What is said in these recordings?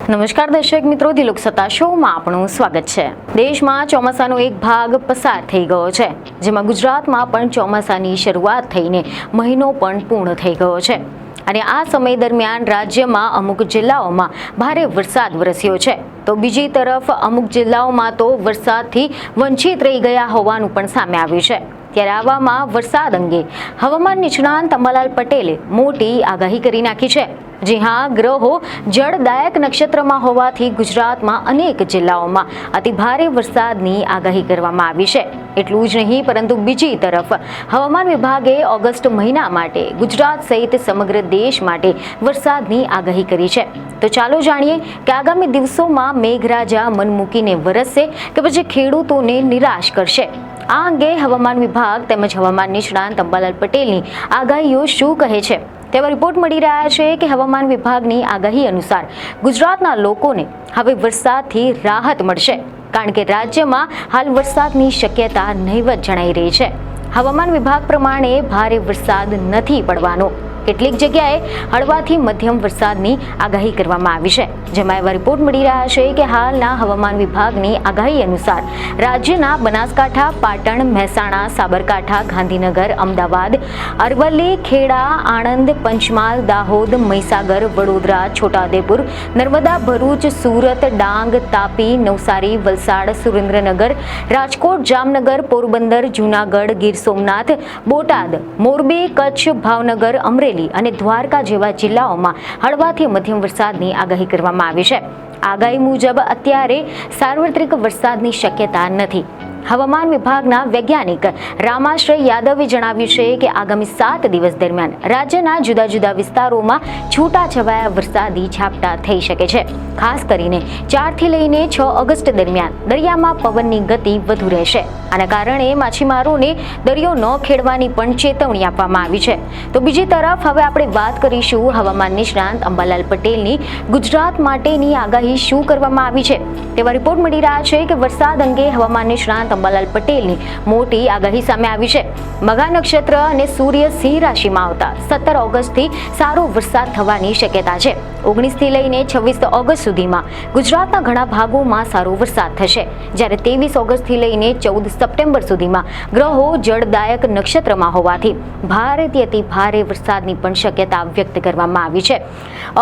નમસ્કાર દર્શક મિત્રો, દિલોક સત્તા શોમાં આપનું સ્વાગત છે। દેશમાં ચોમાસાનો એક ભાગ પસાર થઈ ગયો છે, જેમાં ગુજરાતમાં પણ ચોમાસાની શરૂઆત થઈને મહિનો પણ પૂર્ણ થઈ ગયો છે અને આ સમય દરમિયાન રાજ્યમાં અમુક જિલ્લાઓમાં ભારે વરસાદ વરસ્યો છે, તો બીજી તરફ અમુક જિલ્લાઓમાં તો વરસાદથી વંચિત રહી ગયા હોવાનું પણ સામે આવ્યું છે। ત્યારે આવામાં વરસાદ અંગે હવામાન નિષ્ણાંત અંબાલાલ પટેલે મોટી આગાહી કરી નાખી છે। જી હા, ગ્રહો જળદાયક નક્ષત્રમાં હોવાથી ગુજરાતમાં અનેક જિલ્લાઓમાં અતિ ભારે વરસાદની આગાહી કરવામાં આવી છે। એટલું જ નહીં, પરંતુ બીજી તરફ હવામાન વિભાગે ઓગસ્ટ મહિના માટે ગુજરાત સહિત સમગ્ર દેશ માટે વરસાદની આગાહી કરી છે। તો ચાલો જાણીએ કે આગામી દિવસોમાં મેઘરાજા મન મૂકીને વરસશે કે પછી ખેડૂતોને નિરાશ કરશે। આ અંગે હવામાન વિભાગ તેમજ હવામાન નિષ્ણાંત અંબાલાલ પટેલની આગાહીઓ શું કહે છે તેવા રિપોર્ટ મળી રહ્યા છે કે હવામાન વિભાગની આગાહી અનુસાર ગુજરાતના લોકોને હવે વરસાદથી રાહત મળશે, કારણ કે રાજ્યમાં હાલ વરસાદની શક્યતા નહીવત જણાઈ રહી છે। હવામાન વિભાગ પ્રમાણે ભારે વરસાદ નથી પડવાનો, કેટલીક જગ્યાએ હળવાથી મધ્યમ વરસાદની આગાહી કરવામાં આવી છે, જેમાં એવા રિપોર્ટ મળી રહ્યા છે કે હાલના હવામાન વિભાગની આગાહી અનુસાર રાજ્યના બનાસકાંઠા, પાટણ, મહેસાણા, સાબરકાંઠા, ગાંધીનગર, અમદાવાદ, અરવલ્લી, ખેડા, આણંદ, પંચમહાલ, દાહોદ, મહીસાગર, વડોદરા, છોટાઉદેપુર, નર્મદા, ભરૂચ, સુરત, ડાંગ, તાપી, નવસારી, વલસાડ, સુરેન્દ્રનગર, રાજકોટ, જામનગર, પોરબંદર, જૂનાગઢ, ગીર સોમનાથ, બોટાદ, મોરબી, કચ્છ, ભાવનગર, અમરેલી અને દ્વારકા જેવા જિલ્લાઓમાં હળવાથી મધ્યમ વરસાદની આગાહી કરવામાં આવી છે। આગાહી મુજબ અત્યારે સાર્વત્રિક વરસાદની શક્યતા નથી। હવામાન વિભાગના વૈજ્ઞાનિક રામાશ્રય યાદવે જણાવ્યું છે કે આગામી 7 દિવસ દરમિયાન રાજ્યના જુદા જુદા વિસ્તારોમાં છૂટાછવાયા વરસાદી ઝાપટા થઈ શકે છે। ખાસ કરીને 4 થી લઈને 6 ઓગસ્ટ દરમિયાન દરિયામાં પવનની ગતિ વધુ રહેશે। આના કારણે માછીમારોને દરિયો ન ખેડવાની પણ ચેતવણી આપવામાં આવી છે। તો બીજી તરફ હવે આપણે વાત કરીશું હવામાન નિષ્ણાંત અંબાલાલ પટેલની ગુજરાત માટેની આગાહી શું કરવામાં આવી છે તેવા રિપોર્ટ મળી રહ્યા છે કે વરસાદ અંગે હવામાન નિષ્ણાંત અંબાલાલ પટેલની મોટી આગાહી સામે આવી છે। મઘા નક્ષત્ર અને સૂર્ય સિંહ રાશિમાં આવતા 17 ઓગસ્ટથી સારો વરસાદ થવાની શક્યતા છે। 19 થી લઈને 26 ઓગસ્ટ સુધીમાં ગુજરાતના ઘણા ભાગોમાં સારો વરસાદ થશે, જ્યારે 23 ઓગસ્ટથી લઈને 14 સપ્ટેમ્બર સુધીમાં ગ્રહો જળદાયક નક્ષત્રમાં હોવાથી ભારેથી અતિ ભારે વરસાદની પણ શક્યતા વ્યક્ત કરવામાં આવી છે।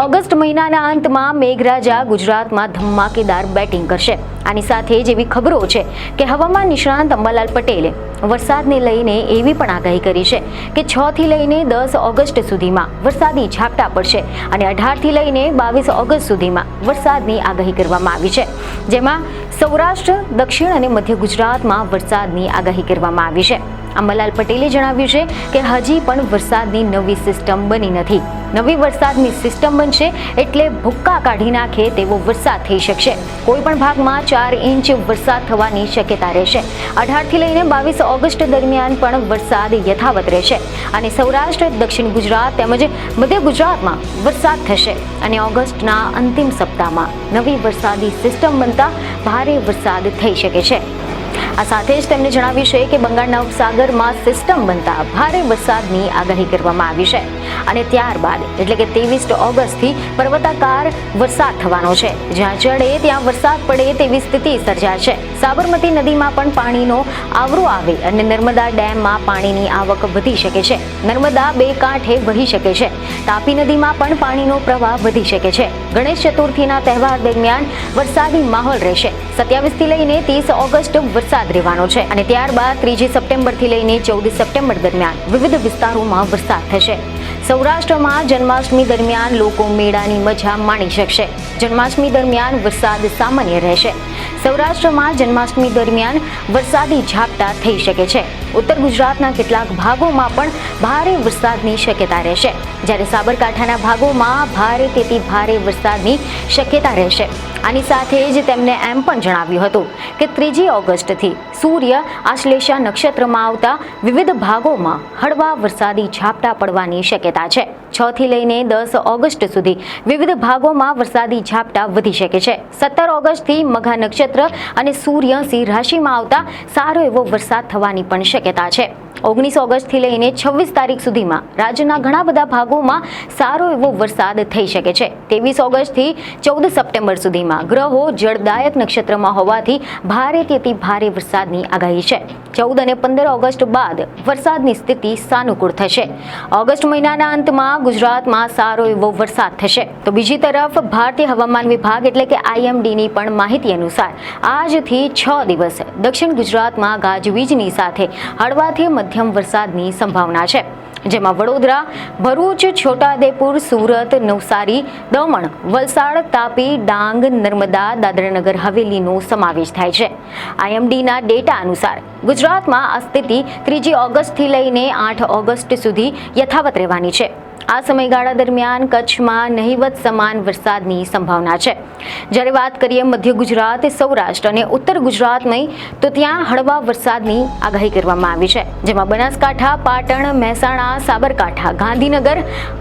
ઓગસ્ટ મહિનાના અંતમાં મેઘરાજા ગુજરાતમાં ધમાકેદાર બેટિંગ કરશે। આની સાથે જ એવી ખબરો છે કે હવામાન નિષ્ણાંત અંબાલાલ પટેલે વરસાદને લઈને એવી પણ આગાહી કરી છે કે 6 થી લઈને 10 ઓગસ્ટ સુધીમાં વરસાદી ઝાપટા પડશે અને 18 થી લઈને 22 ઓગસ્ટ સુધીમાં વરસાદની આગાહી કરવામાં આવી છે, જેમાં સૌરાષ્ટ્ર, દક્ષિણ અને મધ્ય ગુજરાતમાં વરસાદની આગાહી કરવામાં આવી છે। અંબાલાલ પટેલે જણાવ્યું છે કે હજી પણ વરસાદની નવી સિસ્ટમ બની નથી। નવી વરસાદની સિસ્ટમ બનશે એટલે ભૂક્કા કાઢી નાખે તેવો વરસાદ થઈ શકશે। કોઈ પણ ભાગમાં 4 ઇંચ વરસાદ થવાની શક્યતા રહેશે। 18 થી લઈને 22 ઓગસ્ટ દરમિયાન પણ વરસાદ યથાવત રહેશે અને સૌરાષ્ટ્ર, દક્ષિણ ગુજરાત તેમજ મધ્ય ગુજરાતમાં વરસાદ થશે અને ઓગસ્ટના અંતિમ સપ્તાહમાં નવી વરસાદી સિસ્ટમ બનતા ભારે વરસાદ થઈ શકે છે। આ સાથે જ તેમણે જણાવ્યું છે કે બંગાળના ઉપસાગરમાં સિસ્ટમ બનતા ભારે વરસાદની આગાહી કરવામાં આવી છે અને ત્યારબાદ એટલે કે 23 ઓગસ્ટથી પર્વતાકાર વરસાદ થવાનો છે, જ્યાં ચડે ત્યાં વરસાદ પડે તેવી સ્થિતિ સર્જાશે। સાબરમતી નદીમાં પણ પાણીનો આવરો આવે અને નર્મદા ડેમમાં પાણીની આવક વધી શકે છે। નર્મદા બે કાંઠે વહી શકે છે। તાપી નદીમાં પણ પાણીનો પ્રવાહ વધી શકે છે। ગણેશ ચતુર્થીના તહેવાર દરમિયાન વરસાદી માહોલ રહેશે। 27 થી લઈને 30 ઓગસ્ટ વરસાદ રહેવાનો છે અને ત્યારબાદ 3 સપ્ટેમ્બર થી લઈને 14 સપ્ટેમ્બર દરમિયાન વિવિધ વિસ્તારોમાં વરસાદ થશે। સૌરાષ્ટ્રમાં જન્માષ્ટમી દરમિયાન લોકો મેળાની મજા માણી શકશે। જન્માષ્ટમી દરમિયાન વરસાદ સામાન્ય રહેશે। સૌરાષ્ટ્રમાં જન્માષ્ટમી દરમિયાન વરસાદી ઝાપટા થઈ શકે છે। ઉત્તર ગુજરાતના કેટલાક ભાગોમાં પણ ભારે વરસાદની શક્યતા રહેશે, જ્યારે સાબરકાંઠાના ભાગોમાં ભારેથી ભારે વરસાદની શક્યતા રહેશે। આની સાથે જ તેમણે એમ પણ જણાવ્યું હતું કે 3 ઓગસ્ટથી સૂર્ય આશ્લેષા નક્ષત્રમાં આવતા વિવિધ ભાગોમાં હળવા વરસાદી ઝાપટા પડવાની શક્યતા છે। 6 થી લઈને 10 ઓગસ્ટ સુધી વિવિધ ભાગોમાં વરસાદી ઝાપટા વધી શકે છે। 17 ઓગસ્ટથી મઘા નક્ષત્ર અને સૂર્ય સિંહ રાશિમાં આવતા સારો એવો વરસાદ થવાની પણ શક્યતા છે। 19 ઓગસ્ટથી લઈને 26 તારીખ સુધીમાં રાજ્યના ઘણા બધા ભાગોમાં સારો એવો વરસાદ થઈ શકે છે. 23 ઓગસ્ટથી 14 સપ્ટેમ્બર સુધીમાં ગ્રહો જળદાયક નક્ષત્રમાં હોવાથી ભારેથી અતિ ભારે વરસાદની આગાહી છે. 14 અને 15 ઓગસ્ટ બાદ વરસાદની સ્થિતિ સાનુકૂળ થશે. ઓગસ્ટ મહિનાના અંતમાં ગુજરાતમાં સારો એવો વરસાદ થશે. તો બીજી તરફ ભારતીય હવામાન વિભાગ એટલે કે IMDની પણ માહિતી અનુસાર આજથી 6 દિવસ દક્ષિણ ગુજરાતમાં ગાજવીજની સાથે હળવાથી મધ્યમ વરસાદની સંભાવના છે, જેમાં વડોદરા, ભરૂચ, છોટાઉદેપુર, સુરત, નવસારી, દમણ, વલસાડ, તાપી, ડાંગ, નર્મદા, દાદરાનગર હવેલીનો સમાવેશ થાય છે. IMDના ડેટા અનુસાર ગુજરાતમાં આ સ્થિતિ 3 ઓગસ્ટથી લઈને 8 ઓગસ્ટ સુધી યથાવત રહેવાની છે. આ સમયગાળા દરમિયાન કચ્છમાં નહિવત સમાન વરસાદની સંભાવના છે. જ્યારે વાત કરીએ મધ્ય ગુજરાત, સૌરાષ્ટ્ર અને ઉત્તર ગુજરાતની, તો ત્યાં હળવા વરસાદની આગાહી કરવામાં આવી છે, જેમાં બનાસકાંઠા, પાટણ, મહેસાણા, સાબરકાંઠા, ગાંધીનગર,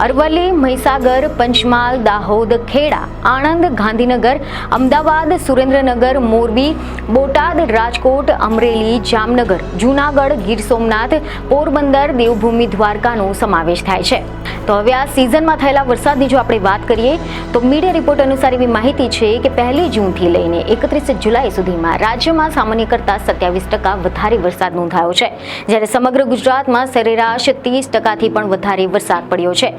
અરવલ્લી, મહીસાગર, પંચમહાલ, દાહોદ, ખેડા, આણંદ, ગાંધીનગર, અમદાવાદ, સુરેન્દ્રનગર, મોરબી, બોટાદ, રાજકોટ, અમરેલી, જામનગર, જૂનાગઢ, ગીર સોમનાથ, પોરબંદર, દેવભૂમિ, દ્વારકાનો સમાવેશ થાય છે. તો હવે આ સિઝનમાં થયેલા વરસાદની જો આપણે વાત કરીએ તો મીડિયા રિપોર્ટ અનુસાર એવી માહિતી છે કે 1 જૂનથી લઈને 31 જુલાઈ સુધીમાં રાજ્યમાં સામાન્ય કરતાં 27% વધારે વરસાદ નોંધાયો છે, જ્યારે સમગ્ર ગુજરાતમાં સરેરાશ 30%થી પણ વધારે વરસાદ પડ્યો છે.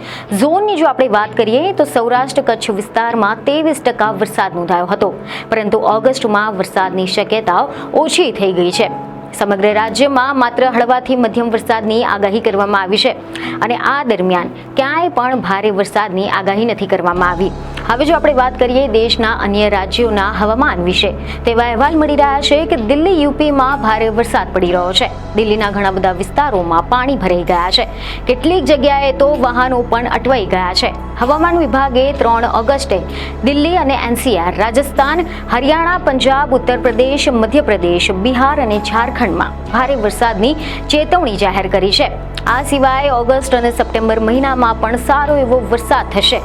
ઝોનની જો આપણે વાત કરીએ તો સૌરાષ્ટ્ર કચ્છ વિસ્તારમાં 23% વરસાદ નોંધાયો હતો, પરંતુ ઓગસ્ટમાં વરસાદની શક્યતાઓ ઓછી થઈ ગઈ છે. સમગ્ર રાજ્યમાં માત્ર હળવાથી મધ્યમ વરસાદની આગાહી કરવામાં આવી છે અને આ દરમિયાન ક્યાંય પણ ભારે વરસાદની આગાહી નથી કરવામાં આવી. હવે જો આપણે વાત કરીએ દેશના અન્ય રાજ્યોના હવામાન વિશે, તેવા અહેવાલ મળી રહ્યા છે કે દિલ્હી, યુપીમાં ભારે વરસાદ પડી રહ્યો છે. દિલ્હીના ઘણા બધા વિસ્તારોમાં પાણી ભરાઈ ગયા છે. કેટલીક જગ્યાએ તો વાહનો પણ અટવાઈ ગયા છે. હવામાન વિભાગે 3 ઓગસ્ટે દિલ્હી અને NCR, રાજસ્થાન, હરિયાણા, પંજાબ, ઉત્તર પ્રદેશ, મધ્યપ્રદેશ, બિહાર અને ઝારખંડમાં ભારે વરસાદની ચેતવણી જાહેર કરી છે. આ સિવાય ઓગસ્ટ અને સપ્ટેમ્બર મહિનામાં પણ સારો એવો વરસાદ થશે,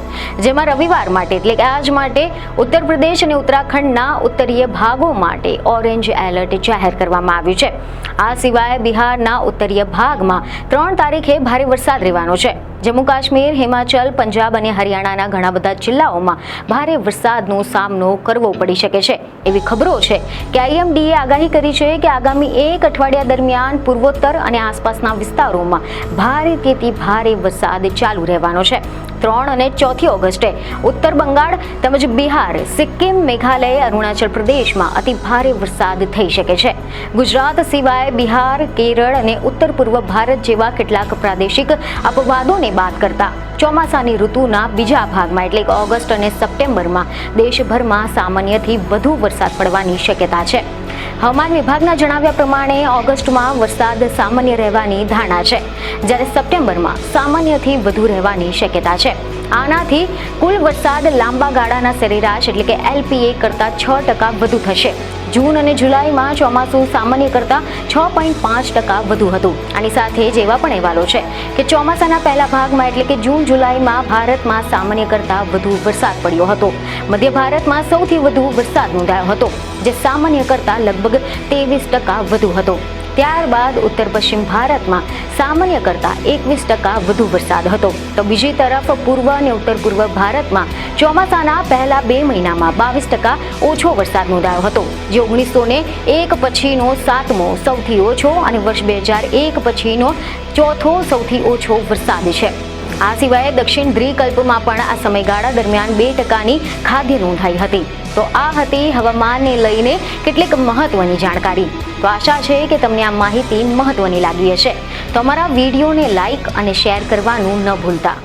જેમાં રવિવાર માટે એટલે કે આજ માટે ઉત્તર પ્રદેશ અને ઉત્તરાખંડના ઉત્તરીય ભાગો માટે ઓરેન્જ એલર્ટ જાહેર કરવામાં આવ્યું છે. આ સિવાય બિહારના ઉત્તરીય ભાગમાં 3 તારીખે ભારે વરસાદ રહેવાનો છે. જમ્મુ કાશ્મીર, હિમાચલ, પંજાબ અને હરિયાણાના ઘણા બધા જિલ્લાઓમાં ભારે વરસાદનો સામનો કરવો પડી શકે છે. એવી ખબરો છે કે IMDએ આગાહી કરી છે કે આગામી 1 અઠવાડિયા દરમિયાન પૂર્વોત્તર અને આસપાસના વિસ્તારોમાં ભારેથી ભારે વરસાદ ચાલુ રહેવાનો છે. 3 અને 4 ઓગસ્ટે ઉત્તર બંગાળ તેમજ બિહાર, સિક્કિમ, મેઘાલય, અરુણાચલ પ્રદેશમાં અતિ ભારે વરસાદ થઈ શકે છે. ગુજરાત સિવાય બિહાર, કેરળ અને ઉત્તર પૂર્વ ભારત જેવા કેટલાક પ્રાદેશિક અપવાદોને બાદ કરતા ચોમાસાની ઋતુના બીજા ભાગમાં એટલે કે ઓગસ્ટ અને સપ્ટેમ્બરમાં દેશભરમાં સામાન્યથી વધુ વરસાદ પડવાની શક્યતા છે. હવામાન વિભાગના જણાવ્યા પ્રમાણે ઓગસ્ટમાં વરસાદ સામાન્ય રહેવાની ધારણા છે, જ્યારે સપ્ટેમ્બરમાં સામાન્યથી વધુ રહેવાની શક્યતા છે. આનાથી કુલ વરસાદ લાંબા ગાળાના સરેરાશ એટલે કે LPA કરતાં 6% વધુ થશે. જૂન અને જુલાઈમાં ચોમાસું સામાન્ય કરતાં 6.5% વધુ હતું. આની સાથે જ એવા પણ અહેવાલો છે કે ચોમાસાના પહેલા ભાગમાં એટલે કે જૂન જુલાઈમાં ભારતમાં સામાન્ય કરતાં વધુ વરસાદ પડ્યો હતો. મધ્ય ભારતમાં સૌથી વધુ વરસાદ નોંધાયો હતો, જે સામાન્ય કરતાં લગભગ 23% વધુ હતો. ત્યારબાદ ઉત્તર પશ્ચિમ ભારતમાં સામાન્ય કરતાં 21% વધુ વરસાદ હતો. તો બીજી તરફ પૂર્વ અને ઉત્તર પૂર્વ ભારતમાં ચોમાસાના પહેલા 2 મહિનામાં 22% ઓછો વરસાદ નોંધાયો હતો, જે 1901 પછીનો 7મો સૌથી ઓછો અને વર્ષ 2001 પછીનો 4થો સૌથી ઓછો વરસાદ છે. આ સિવાય દક્ષિણ દ્વિકલ્પમાં પણ આ સમયગાળા દરમિયાન 2%ની ખાદ્ય નોંધાઈ હતી. તો આ હતી હવામાનને લઈને કેટલીક મહત્વની જાણકારી. તો આશા છે કે તમને આ માહિતી મહત્વની લાગી હશે. તો અમારા વિડીયોને લાઈક અને શેર કરવાનું ન ભૂલતા.